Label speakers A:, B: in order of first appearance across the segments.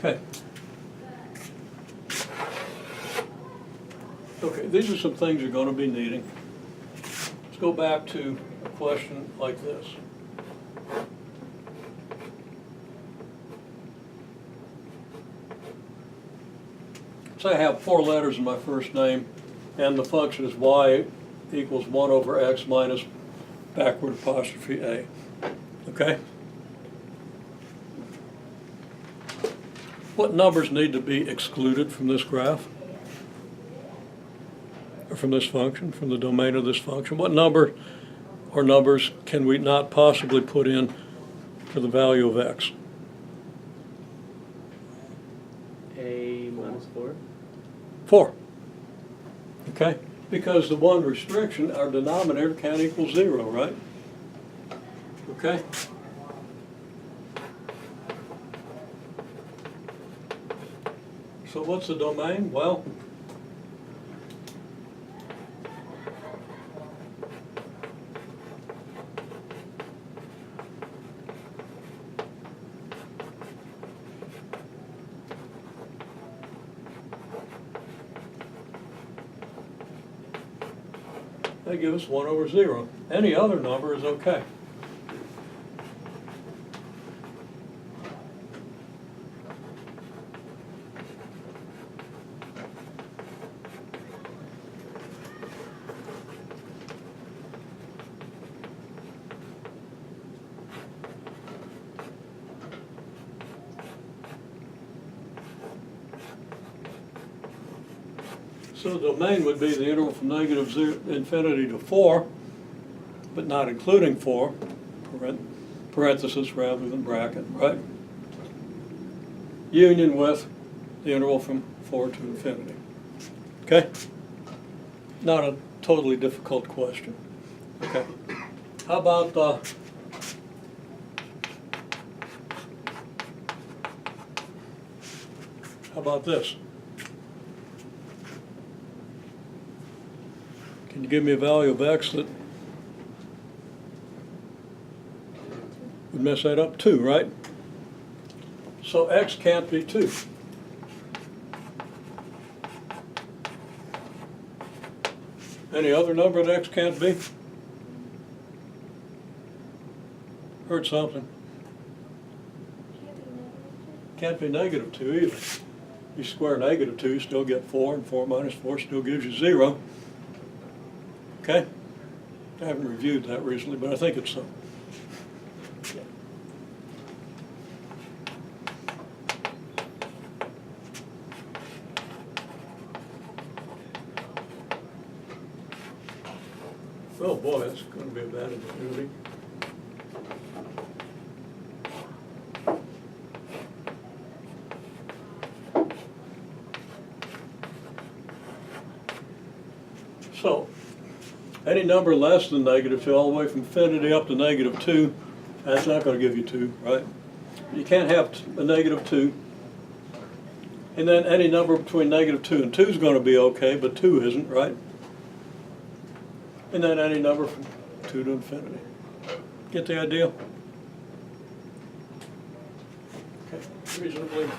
A: Okay. Okay, these are some things you're going to be needing. Let's go back to a question like this. Say I have 4 letters in my first name, and the function is y equals 1 over x minus backward apostrophe a. Okay? What numbers need to be excluded from this graph? Or from this function, from the domain of this function? What number or numbers can we not possibly put in for the value of x?
B: A minus 4.
A: 4. Okay? Because the one restriction, our denominator can't equal 0, right? Okay? So what's the domain? Well, they give us 1 over 0. Any other number is okay. So the domain would be the interval from negative infinity to 4, but not including 4, parenthesis rather than bracket, right? Union with the interval from 4 to infinity. Okay? Not a totally difficult question. Okay. How about this? Can you give me a value of x that would mess that up? 2, right? So x can't be 2. Any other number that x can't be? Heard something. Can't be negative 2 either. You square negative 2, you still get 4, and 4 minus 4 still gives you 0. Okay? I haven't reviewed that recently, but I think it's so. Oh boy, that's going to be a bad opportunity. So, any number less than negative 2, all the way from infinity up to negative 2, that's not going to give you 2, right? You can't have a negative 2. And then any number between negative 2 and 2 is going to be okay, but 2 isn't, right? And then any number from 2 to infinity. Get the idea? Okay, reasonably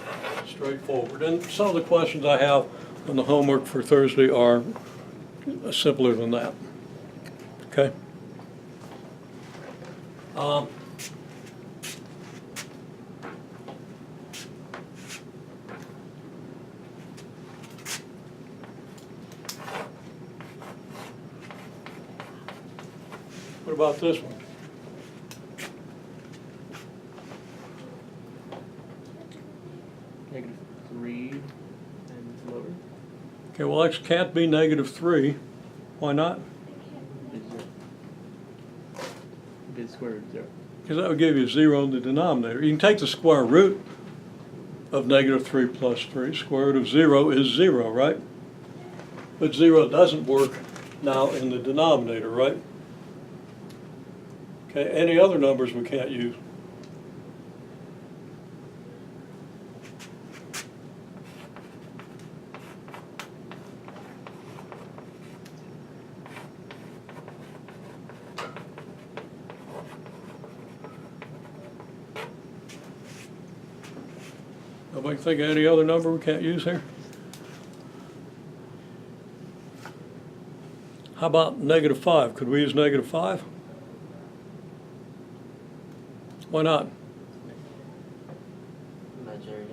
A: straightforward. And some of the questions I have on the homework for Thursday are simpler than that. Okay? What about this one?
B: Negative 3 and lower.
A: Okay, well, x can't be negative 3. Why not?
B: Big square root 0.
A: Because that would give you 0 in the denominator. You can take the square root of negative 3 plus 3. Square root of 0 is 0, right? But 0 doesn't work now in the denominator, right? Okay, any other numbers we can't use? Nobody think of any other number we can't use here? How about -5? Could we use -5? Why not?
C: Majority.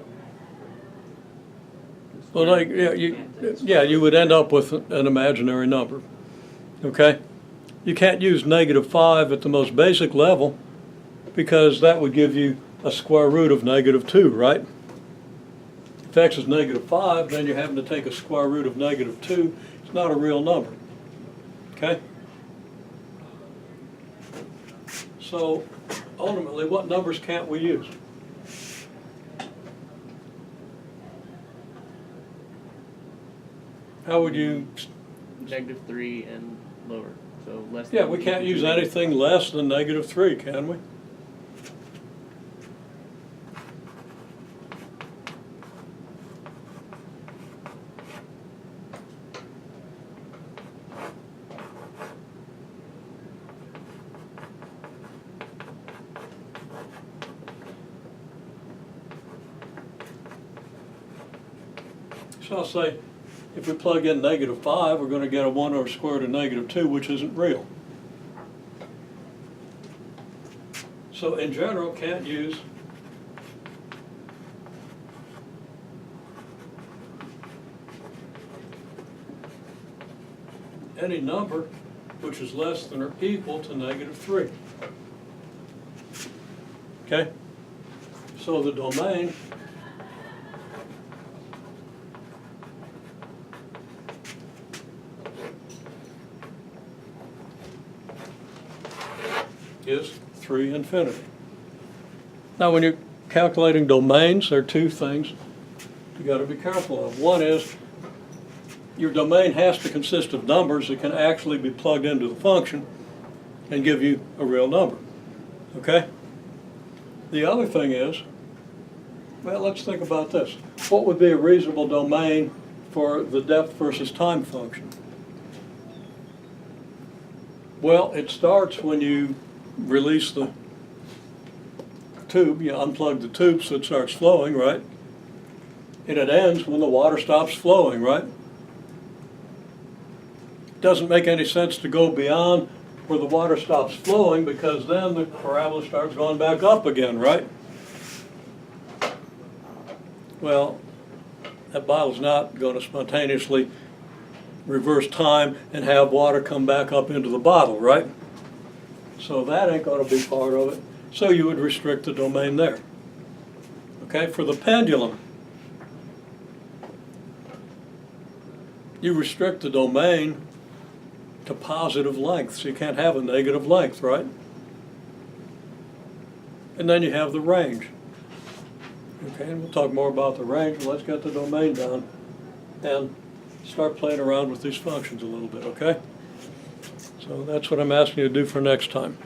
A: Well, like, yeah, you would end up with an imaginary number, okay? You can't use -5 at the most basic level because that would give you a square root of -2, right? If x is -5, then you're having to take a square root of -2. It's not a real number, okay? So ultimately, what numbers can't we use? How would you,
B: -3 and lower, so less than.
A: yeah, we can't use anything less than -3, can we? So I'll say, if we plug in -5, we're going to get a 1 over square root of -2, which isn't real. So in general, can't use any number which is less than or equal to -3. Okay? So the domain is 3 infinity. Now when you're calculating domains, there are two things you got to be careful of. One is your domain has to consist of numbers that can actually be plugged into the function and give you a real number. Okay? The other thing is, well, let's think about this. What would be a reasonable domain for the depth versus time function? Well, it starts when you release the tube, you unplug the tube so it starts flowing, right? And it ends when the water stops flowing, right? Doesn't make any sense to go beyond where the water stops flowing because then the parabola starts going back up again, right? Well, that bottle's not going to spontaneously reverse time and have water come back up into the bottle, right? So that ain't going to be part of it. So you would restrict the domain there. Okay, for the pendulum, you restrict the domain to positive length, so you can't have a negative length, right? And then you have the range. Okay, and we'll talk more about the range. Let's get the domain down and start playing around with these functions a little bit, okay? So that's what I'm asking you to do for next time.